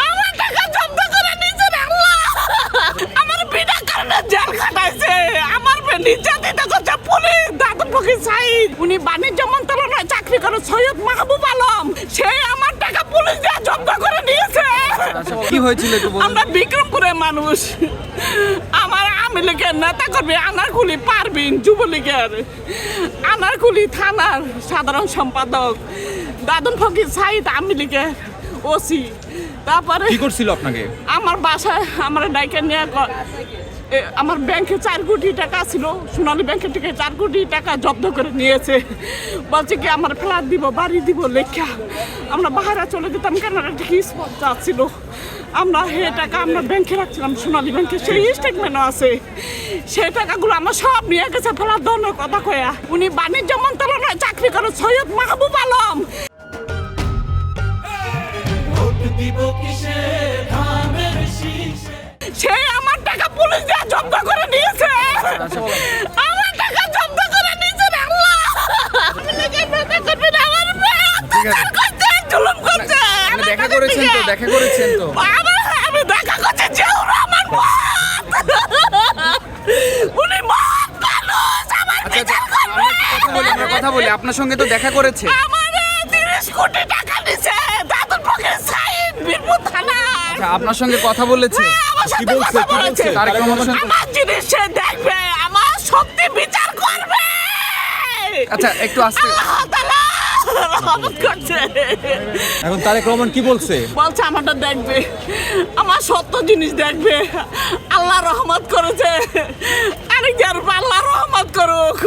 আমার টাকা জব্দ করে নিয়েছেন আল্লাহ। আমার বিনা কারণে জেল খাটাইছে, আমার নির্যাতিত করছে পুলিশ। দাদুর ফকির সাইদ, উনি বাণিজ্য মন্ত্রণালয়ে চাকরি করে, সৈয়দ মাহবুব আলম, সে আমার টাকা পুলিশ দিয়ে জব্দ করে নিয়েছে। কি হয়েছিল একটু বলুন। আমরা বিক্রমপুরের মানুষ, আমার আওয়ামী লীগের নেতা কর্মী আনারকুলি পারবিন, যুবলীগের আনারকুলি থানার সাধারণ সম্পাদক দাদুল ফকির সাইদ, আওয়ামী লীগের ওসি। তারপরে কি করছিল আপনাকে? আমার বাসায় আমার ডাইকে নিয়ে আমার ব্যাংকে 4 কোটি টাকা ছিল, সোনালী ব্যাংকের থেকে 4 কোটি টাকা জব্দ করে নিয়েছে। বলছে কি আমার ফ্ল্যাট দিব, বাড়ি দিব লেখা। আমরা বাহারা চলে যেতাম, কানাডা থেকে স্পট যাচ্ছিল। আমরা হে টাকা আমরা ব্যাংকে রাখছিলাম, সোনালী ব্যাংকে, সেই স্টেটমেন্টও আছে। সেই টাকাগুলো আমার সব নিয়ে গেছে ফ্ল্যাট দেওয়ার কথা কয়া। উনি বাণিজ্য মন্ত্রণালয়ে চাকরি করে, সৈয়দ মাহবুব আলম। সে আমার টাকা পুলিশ দিয়ে জব্দ করে নিয়েছে। আমার টাকা জব্দ করে নিয়েছে আল্লাহ। জুলুম করছে। দেখা করেছেন তো? দেখা করেছেন তো? আমি দেখা করছি জিয়াউর রহমান। উনি মহৎ মানুষ, আমার বিচার করবে। আমরা কথা বলি, আপনার সঙ্গে তো দেখা করেছে। আমার 30 কোটি টাকা দিছে দাদুল ফকির সাইদ, বীরপুর থানা। আপনার সঙ্গে কথা বলেছে? কি বলছে? তারেক রহমানের সঙ্গে? আমার জিনিস সে দেখবে, আমার সত্যি বিচার করবে। আচ্ছা, একটু আস্তে। আল্লাহ তাআলা রহমত করছে। এখন তারেক রহমান কি বলছে? বলছে আমারটা দেখবে, আমার সত্য জিনিস দেখবে। আল্লাহ রহমত করেছে, আরেক যার আল্লাহ রহমত করুক।